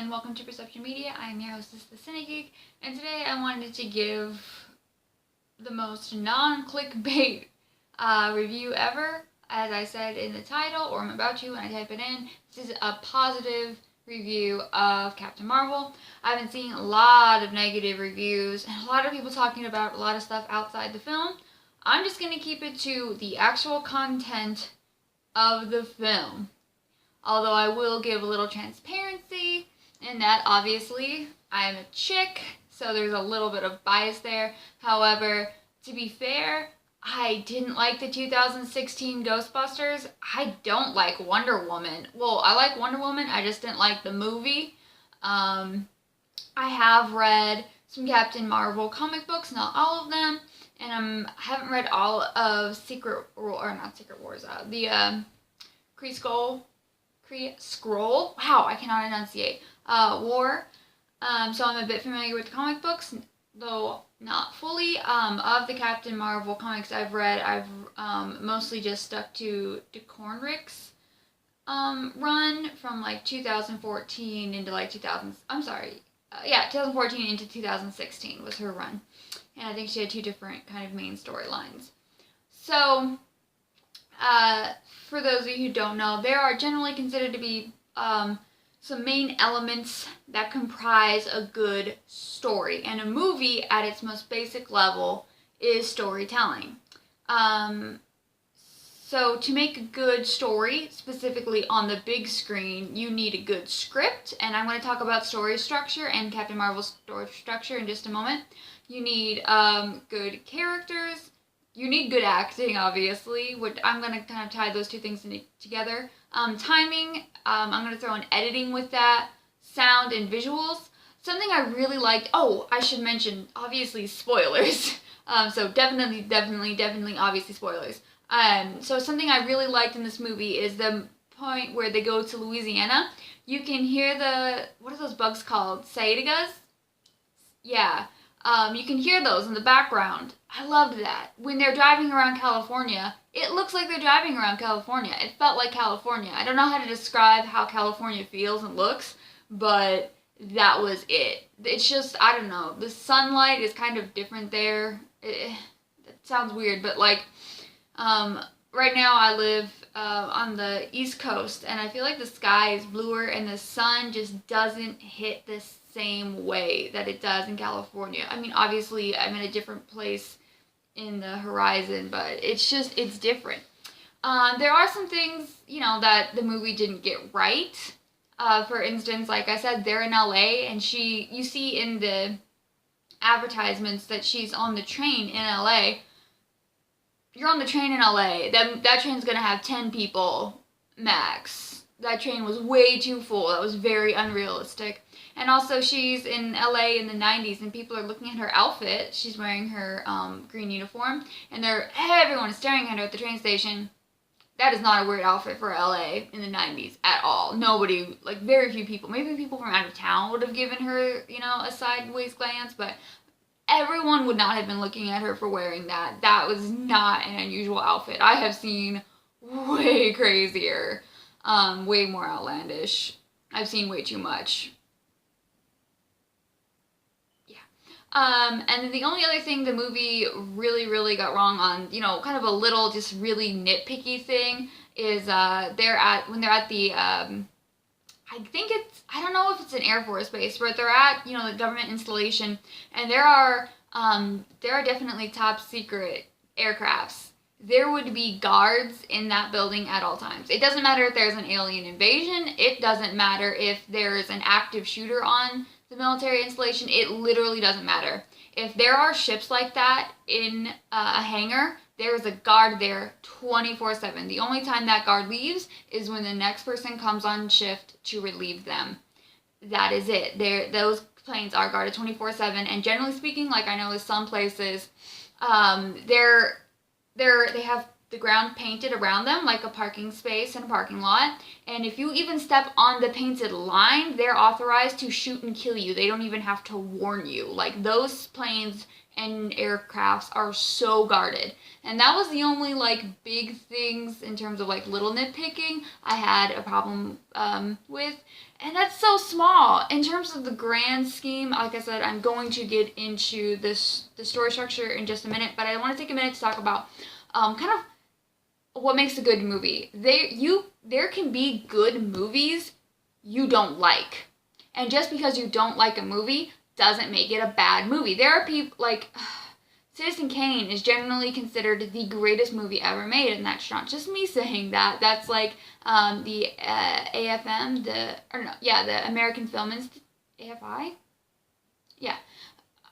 and welcome to Perception Media. I am your hostess, the Cinegeek, and today I wanted to give the most non-clickbait review ever. As I said in the title, or I'm about to when I type it in, this is a positive review of Captain Marvel. I've been seeing a lot of negative reviews and a lot of people talking about a lot of stuff outside the film. I'm just going to keep it to the actual content of the film. Although I will give a little transparency in that obviously I am a chick, so there's a little bit of bias there. However, to be fair, I didn't like the 2016 Ghostbusters. I don't like Wonder Woman. Well, I like Wonder Woman, I just didn't like the movie. I have read some Captain Marvel comic books, not all of them, and I haven't read all of Kree Skrull. Wow, I cannot enunciate. War. So I'm a bit familiar with the comic books, though not fully. Of the Captain Marvel comics I've read, I've mostly just stuck to DeConnick's run from like 2014 into like 2014 into 2016 was her run. And I think she had two different kind of main storylines. So, for those of you who don't know, there are generally considered to be some main elements that comprise a good story. And a movie, at its most basic level, is storytelling. So to make a good story, specifically on the big screen, you need a good script. And I'm going to talk about story structure and Captain Marvel's story structure in just a moment. You need good characters. You need good acting, obviously. I'm going to kind of tie those two things together. Timing, I'm going to throw in editing with that. Sound and visuals. Something I really liked, I should mention, obviously, spoilers. So definitely, obviously, spoilers. So something I really liked in this movie is the point where they go to Louisiana. You can hear what are those bugs called? Cicadas? Yeah. You can hear those in the background. I loved that. When they're driving around California, it looks like they're driving around California. It felt like California. I don't know how to describe how California feels and looks, but that was it. It's just, I don't know, the sunlight is kind of different there. It sounds weird, but like, right now I live on the East Coast, and I feel like the sky is bluer and the sun just doesn't hit the same way that it does in California. I mean, obviously I'm in a different place in the horizon, but it's different. There are some things, that the movie didn't get right. For instance, like I said, they're in LA, and you see in the advertisements that she's on the train in LA. You're on the train in LA. That train's gonna have 10 people max. That train was way too full. That was very unrealistic. And also, she's in LA in the 90s, and people are looking at her outfit. She's wearing her green uniform, and everyone is staring at her at the train station. That is not a weird outfit for LA in the 90s at all. Nobody, like very few people, maybe people from out of town would have given her, a sideways glance, but everyone would not have been looking at her for wearing that. That was not an unusual outfit. I have seen way crazier, way more outlandish. I've seen way too much. And then the only other thing the movie really, really got wrong on, kind of a little just really nitpicky thing is when they're at the, I don't know if it's an Air Force base, but they're at, the government installation, and there are definitely top secret aircrafts. There would be guards in that building at all times. It doesn't matter if there's an alien invasion. It doesn't matter if there's an active shooter on the military installation. It literally doesn't matter. If there are ships like that in a hangar, there's a guard there 24/7. The only time that guard leaves is when the next person comes on shift to relieve them. That is it. Those planes are guarded 24/7, and generally speaking, like I know in some places, they have the ground painted around them like a parking space and a parking lot, and if you even step on the painted line, they're authorized to shoot and kill you. They don't even have to warn you. Like, those planes and aircrafts are so guarded. And that was the only like big things in terms of like little nitpicking I had a problem with. And that's so small. In terms of the grand scheme, like I said, I'm going to get into the story structure in just a minute, but I want to take a minute to talk about kind of what makes a good movie. There can be good movies you don't like. And just because you don't like a movie doesn't make it a bad movie. There are people like Citizen Kane is generally considered the greatest movie ever made, and that's not just me saying that. That's like the AFM, the American Film Institute, AFI? Yeah.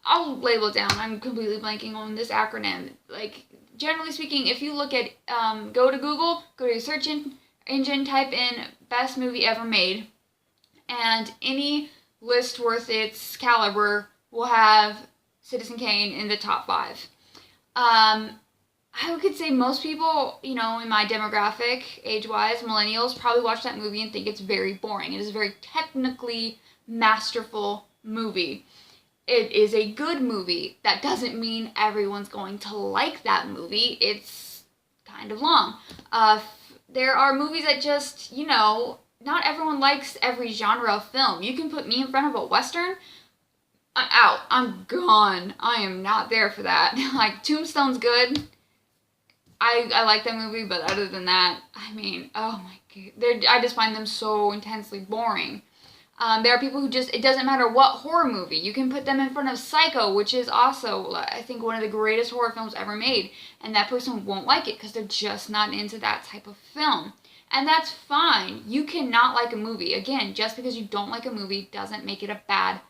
I'll label it down. I'm completely blanking on this acronym. Like, generally speaking, if you look at, go to Google, go to your search engine, type in best movie ever made, and any list worth its caliber will have Citizen Kane in the top 5. I could say most people, in my demographic, age-wise, millennials, probably watch that movie and think it's very boring. It is a very technically masterful movie. It is a good movie. That doesn't mean everyone's going to like that movie. It's kind of long. There are movies that just, not everyone likes every genre of film. You can put me in front of a Western, I'm out. I'm gone. I am not there for that. Like, Tombstone's good. I like that movie, but other than that, I mean, oh my god. I just find them so intensely boring. There are people who it doesn't matter what horror movie. You can put them in front of Psycho, which is also, I think, one of the greatest horror films ever made. And that person won't like it because they're just not into that type of film. And that's fine. You cannot like a movie. Again, just because you don't like a movie doesn't make it a bad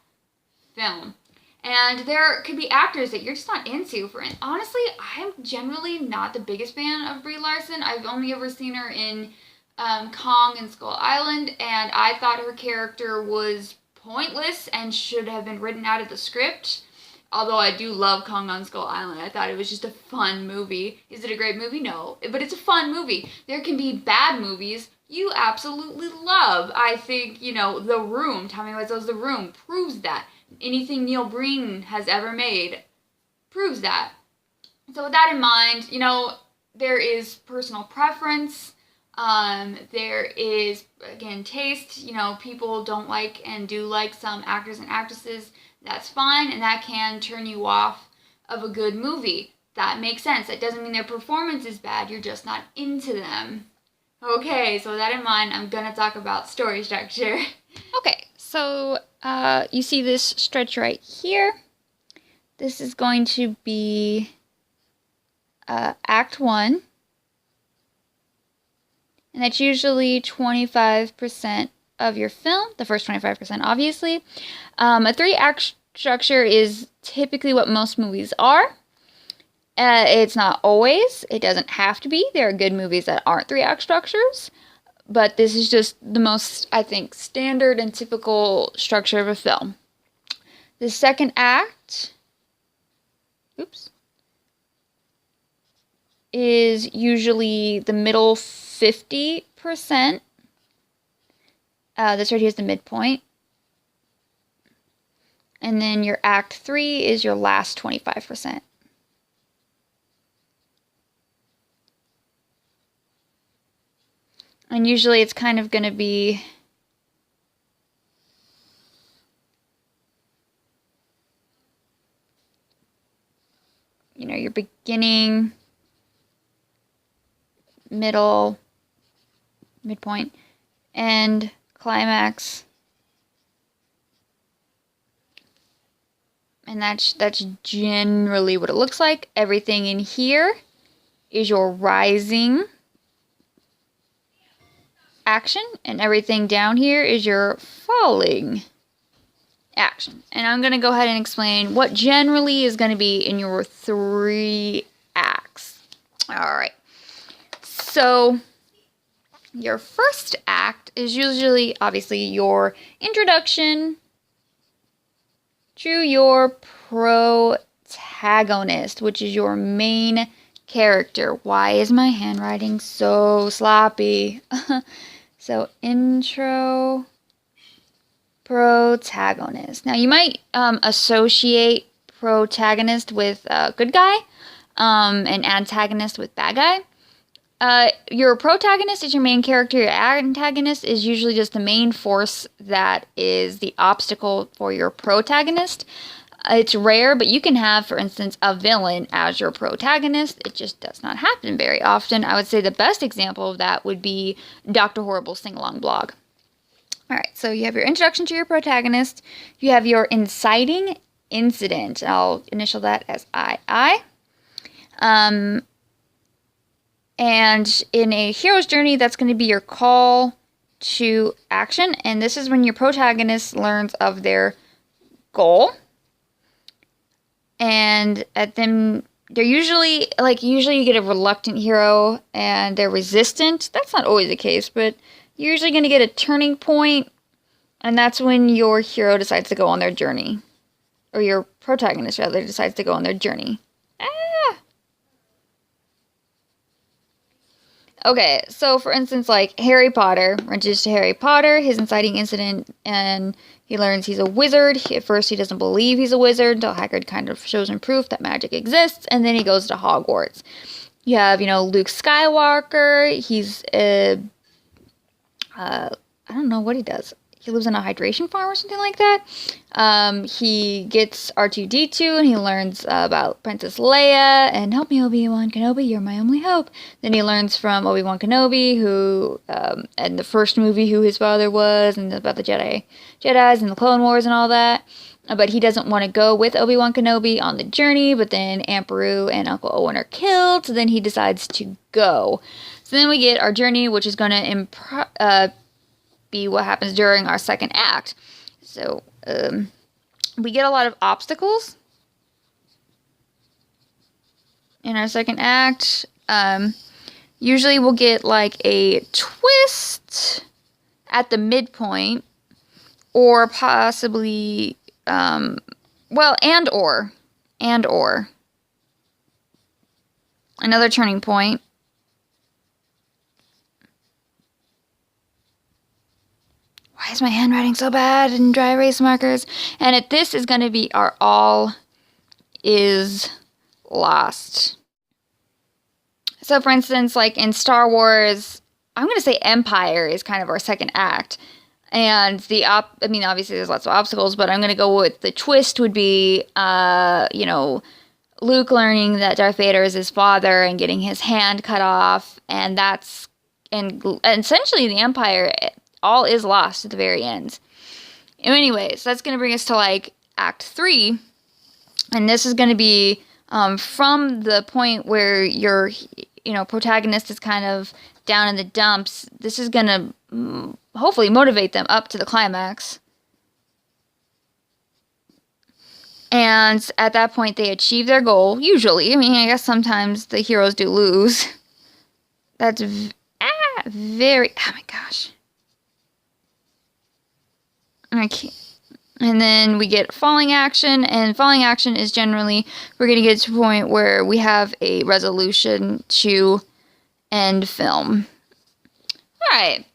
film. And there could be actors that you're just not into. Honestly, I'm generally not the biggest fan of Brie Larson. I've only ever seen her in Kong and Skull Island, and I thought her character was pointless and should have been written out of the script. Although I do love Kong on Skull Island. I thought it was just a fun movie. Is it a great movie? No. But it's a fun movie. There can be bad movies you absolutely love. I think, The Room, Tommy Wiseau's The Room, proves that. Anything Neil Breen has ever made proves that. So with that in mind, there is personal preference. There is, again, taste. People don't like and do like some actors and actresses. That's fine, and that can turn you off of a good movie. That makes sense. That doesn't mean their performance is bad. You're just not into them. Okay, so with that in mind, I'm going to talk about story structure. Okay, so you see this stretch right here. This is going to be Act 1. And that's usually 25% of your film, the first 25% obviously. A 3-act structure is typically what most movies are. It's not always. It doesn't have to be. There are good movies that aren't 3-act structures. But this is just the most, I think, standard and typical structure of a film. The second act, is usually the middle 50%. This right here is the midpoint. And then your act 3 is your last 25%. And usually it's kind of going to be your beginning, middle, midpoint, and climax. And that's generally what it looks like. Everything in here is your rising action, and everything down here is your falling action. And I'm going to go ahead and explain what generally is going to be in your 3 acts. Alright. So, your first act is usually, obviously, your introduction to your protagonist, which is your main character. Why is my handwriting so sloppy? So, protagonist. Now, you might associate protagonist with good guy, and antagonist with bad guy. Your protagonist is your main character. Your antagonist is usually just the main force that is the obstacle for your protagonist. It's rare, but you can have, for instance, a villain as your protagonist. It just does not happen very often. I would say the best example of that would be Dr. Horrible's sing-along blog. Alright, so you have your introduction to your protagonist. You have your inciting incident. I'll initial that as II. And in a hero's journey, that's going to be your call to action. And this is when your protagonist learns of their goal. And at them, they're usually you get a reluctant hero and they're resistant. That's not always the case, but you're usually going to get a turning point. And that's when your hero decides to go on their journey. Or your protagonist, rather, decides to go on their journey. Okay, so for instance, like Harry Potter, introduced to Harry Potter, his inciting incident, and he learns he's a wizard. At first, he doesn't believe he's a wizard until Hagrid kind of shows him proof that magic exists, and then he goes to Hogwarts. You have, Luke Skywalker. He's I don't know what he does. He lives on a hydration farm or something like that. He gets R2-D2 and he learns about Princess Leia and help me, Obi-Wan Kenobi, you're my only hope. Then he learns from Obi-Wan Kenobi, who, in the first movie, who his father was, and about the Jedis and the Clone Wars and all that. But he doesn't want to go with Obi-Wan Kenobi on the journey, but then Aunt Beru and Uncle Owen are killed, so then he decides to go. So then we get our journey, which is going to be what happens during our second act. So we get a lot of obstacles in our second act. Usually we'll get like a twist at the midpoint, or possibly and or another turning point. Why is my handwriting so bad in dry erase markers? And this is going to be our all is lost. So for instance, like in Star Wars, I'm going to say Empire is kind of our second act. And obviously there's lots of obstacles, but I'm going to go with the twist would be, Luke learning that Darth Vader is his father and getting his hand cut off. And essentially the Empire, all is lost at the very end. Anyways, that's going to bring us to like Act 3. And this is going to be from the point where your, protagonist is kind of down in the dumps. This is going to hopefully motivate them up to the climax. And at that point, they achieve their goal, usually. I mean, I guess sometimes the heroes do lose. That's very... Oh my gosh. Okay. And then we get falling action, and falling action is generally, we're going to get to a point where we have a resolution to end film. Alright.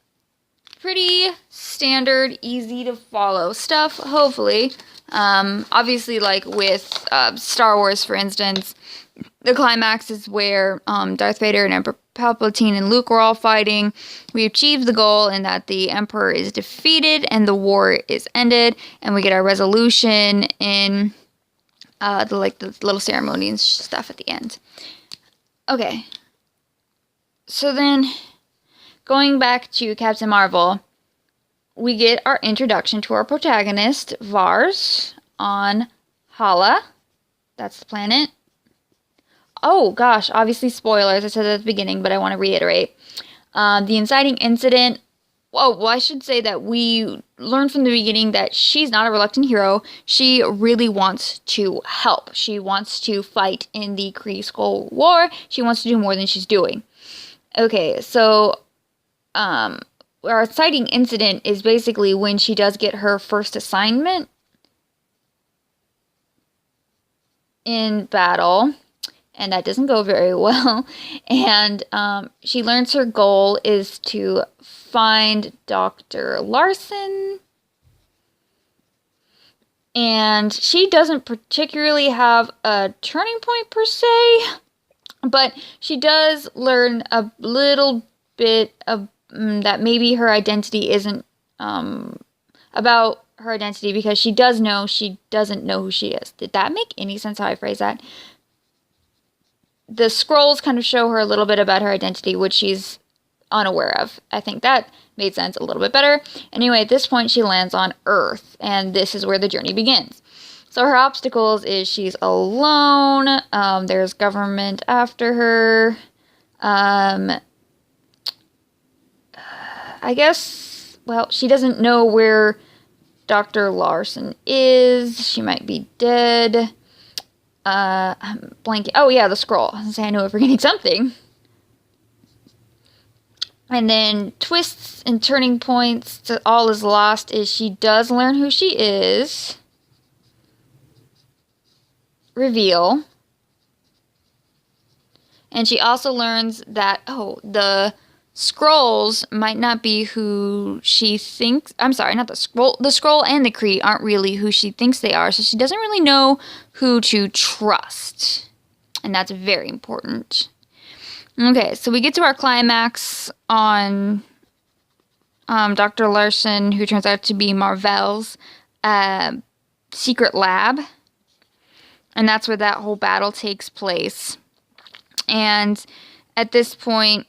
Pretty standard, easy to follow stuff, hopefully. Obviously, like with Star Wars, for instance, the climax is where Darth Vader and Emperor Palpatine and Luke were all fighting. We achieved the goal in that the Emperor is defeated and the war is ended, and we get our resolution in the little ceremony and stuff at the end. Okay. So then, going back to Captain Marvel, we get our introduction to our protagonist, Vars, on Hala. That's the planet. Oh, gosh, obviously spoilers. I said that at the beginning, but I want to reiterate. The inciting incident... I should say that we learned from the beginning that she's not a reluctant hero. She really wants to help. She wants to fight in the Kree Skull War. She wants to do more than she's doing. Okay, so... our inciting incident is basically when she does get her first assignment in battle, and that doesn't go very well, and she learns her goal is to find Dr. Larson, And she doesn't particularly have a turning point per se, but she does learn a little bit of that maybe her identity isn't about her identity, because she does know she doesn't know who she is. Did that make any sense how I phrase that? The scrolls kind of show her a little bit about her identity, which she's unaware of. I think that made sense a little bit better. Anyway, at this point, she lands on Earth, and this is where the journey begins. So her obstacles is she's alone. There's government after her. I guess, well, she doesn't know where Dr. Larson is. She might be dead. I'm blanking. Oh, yeah, the scroll. I was gonna say I know we're forgetting something. And then twists and turning points to All Is Lost is she does learn who she is. Reveal. And she also learns that, the scrolls might not be who she thinks. I'm sorry, not the scroll. The scroll and the Kree aren't really who she thinks they are, so she doesn't really know who to trust. And that's very important. Okay, so we get to our climax on Dr. Larson, who turns out to be Marvel's secret lab. And that's where that whole battle takes place. And at this point,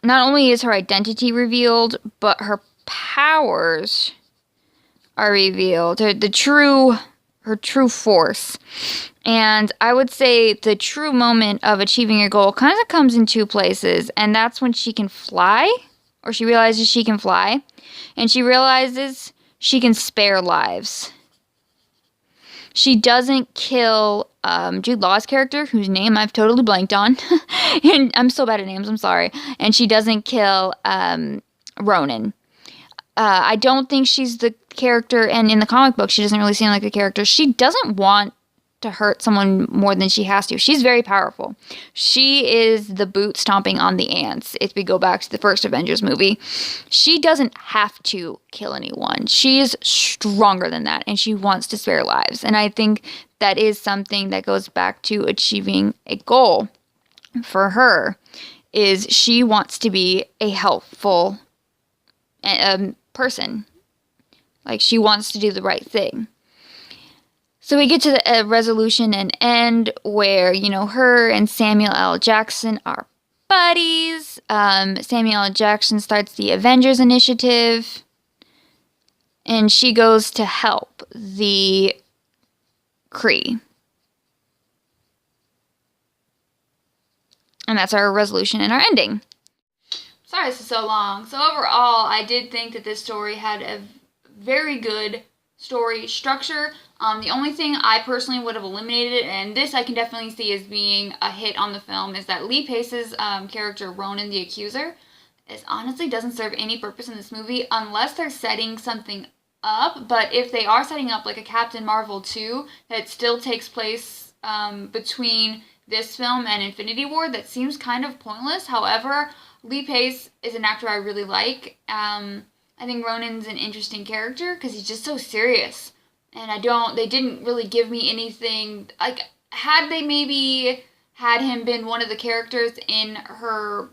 not only is her identity revealed, but her powers are revealed. Her true force. And I would say the true moment of achieving a goal kind of comes in two places. And that's when she can fly, or she realizes she can fly. And she realizes she can spare lives. She doesn't kill Jude Law's character, whose name I've totally blanked on. And I'm so bad at names, I'm sorry. And she doesn't kill Ronan. I don't think she's the character, and in the comic book, she doesn't really seem like a character. She doesn't want to hurt someone more than she has to. She's very powerful. She is the boot stomping on the ants, if we go back to the first Avengers movie. She doesn't have to kill anyone. She is stronger than that, and she wants to spare lives. And I think that is something that goes back to achieving a goal for her, is she wants to be a helpful person. Like, she wants to do the right thing. So we get to the resolution and end where, her and Samuel L. Jackson are buddies. Samuel L. Jackson starts the Avengers Initiative. And she goes to help the Kree. And that's our resolution and our ending. Sorry this is so long. So overall, I did think that this story had a very good story structure. The only thing I personally would have eliminated, and this I can definitely see as being a hit on the film, is that Lee Pace's character, Ronan the Accuser, honestly doesn't serve any purpose in this movie unless they're setting something up. But if they are setting up like a Captain Marvel 2 that still takes place between this film and Infinity War, that seems kind of pointless. However, Lee Pace is an actor I really like. I think Ronan's an interesting character because he's just so serious. And they didn't really give me anything, like, had they maybe had him been one of the characters in her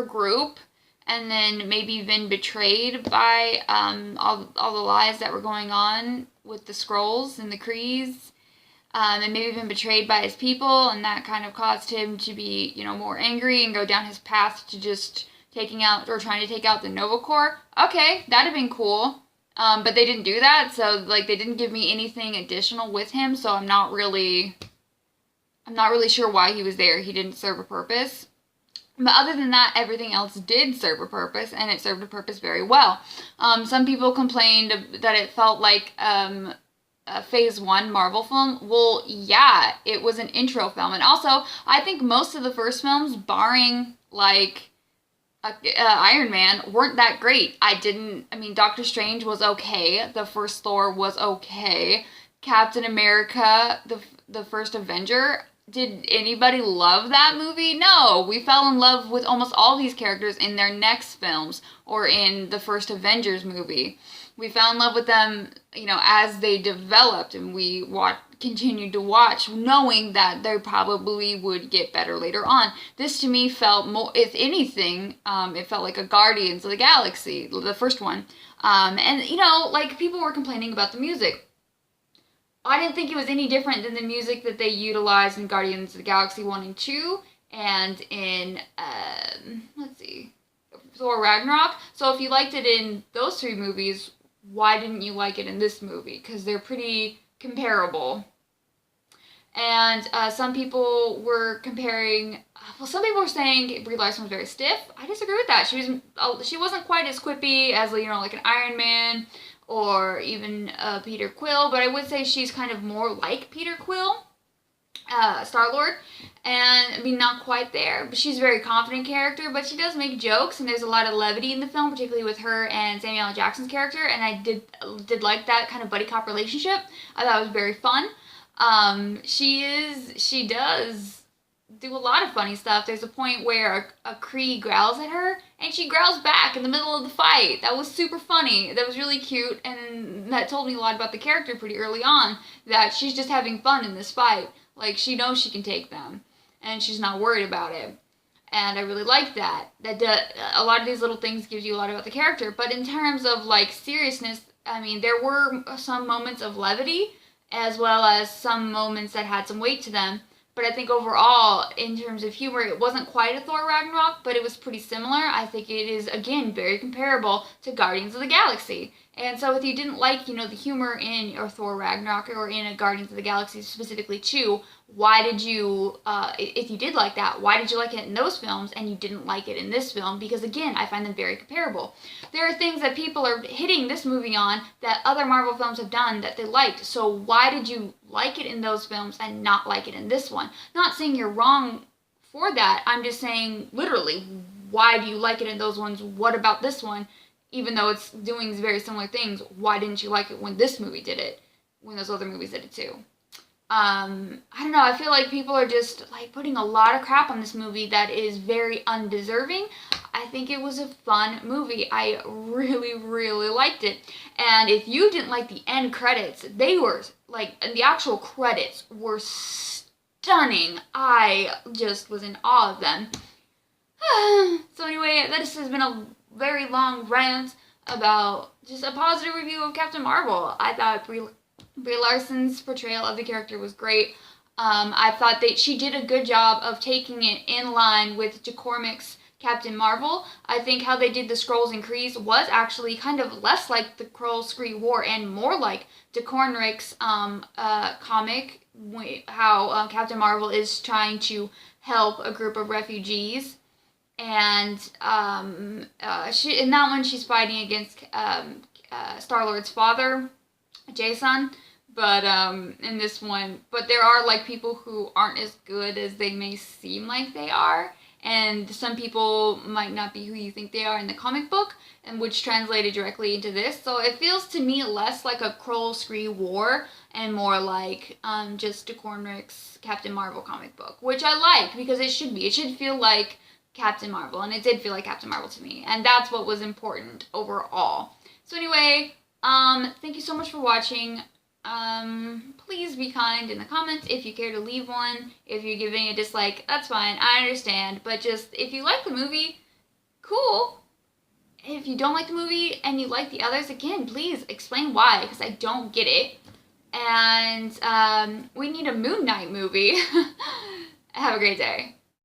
group, and then maybe been betrayed by all the lies that were going on with the Skrulls and the Krees, and maybe been betrayed by his people, and that kind of caused him to be, more angry and go down his path to just trying to take out the Nova Corps. Okay, that'd have been cool. But they didn't do that, so, they didn't give me anything additional with him, so I'm not really sure why he was there. He didn't serve a purpose. But other than that, everything else did serve a purpose, and it served a purpose very well. Some people complained that it felt like a Phase 1 Marvel film. Well, yeah, it was an intro film. And also, I think most of the first films, barring, Iron Man, weren't that great. Doctor Strange was okay. The first Thor was okay. Captain America, the first Avenger, did anybody love that movie? No. We fell in love with almost all these characters in their next films or in the first Avengers movie. we fell in love with them, as they developed, and we continued to watch, knowing that they probably would get better later on. This to me felt more, if anything, it felt like a Guardians of the Galaxy, the first one. And people were complaining about the music. I didn't think it was any different than the music that they utilized in Guardians of the Galaxy 1 and 2, and in, Thor Ragnarok. So if you liked it in those 3 movies, why didn't you like it in this movie? Because they're pretty comparable. And some people were comparing. Some people were saying Brie Larson was very stiff. I disagree with that. She wasn't quite as quippy as like an Iron Man or even Peter Quill, but I would say she's kind of more like Peter Quill, Star-Lord, and not quite there, but she's a very confident character, but she does make jokes, and there's a lot of levity in the film, particularly with her and Samuel L. Jackson's character, and I did like that kind of buddy cop relationship. I thought it was very fun. She does do a lot of funny stuff. There's a point where a Kree growls at her, and she growls back in the middle of the fight. That was super funny. That was really cute, and that told me a lot about the character pretty early on, that she's just having fun in this fight. Like, she knows she can take them, and she's not worried about it. And I really like that. A lot of these little things gives you a lot about the character. But in terms of, seriousness, there were some moments of levity, as well as some moments that had some weight to them. But I think overall, in terms of humor, it wasn't quite a Thor Ragnarok, but it was pretty similar. I think it is, again, very comparable to Guardians of the Galaxy. And so if you didn't like, the humor in or Thor Ragnarok or in a Guardians of the Galaxy specifically too, why did you, if you did like that, why did you like it in those films and you didn't like it in this film? Because again, I find them very comparable. There are things that people are hitting this movie on that other Marvel films have done that they liked. So why did you like it in those films and not like it in this one? Not saying you're wrong for that. I'm just saying, literally, why do you like it in those ones? What about this one? Even though it's doing very similar things, why didn't you like it when this movie did it? When those other movies did it too? I don't know, I feel like people are just putting a lot of crap on this movie that is very undeserving. I think it was a fun movie. I really, really liked it. And if you didn't like the end credits, they were, the actual credits were stunning. I just was in awe of them. So anyway, this has been a very long rant about just a positive review of Captain Marvel. I thought Brie Larson's portrayal of the character was great. I thought that she did a good job of taking it in line with DeConnick's Captain Marvel. I think how they did the Skrulls and Krees was actually kind of less like the Skrull-Skree War and more like DeConnick's comic, how Captain Marvel is trying to help a group of refugees. And in that one, she's fighting against Star-Lord's father, Jason. But in this one, there are people who aren't as good as they may seem like they are. And some people might not be who you think they are in the comic book, and which translated directly into this. So it feels to me less like a Skrull-Skree war and more like just DeConnick's Captain Marvel comic book, which I like because it should be. It should feel like Captain Marvel, and it did feel like Captain Marvel to me, and that's what was important overall. So anyway, thank you so much for watching. Please be kind in the comments if you care to leave one. If you're giving a dislike, that's fine, I understand, but just, if you like the movie, cool. If you don't like the movie and you like the others, again, please explain why, because I don't get it. And, we need a Moon Knight movie. Have a great day.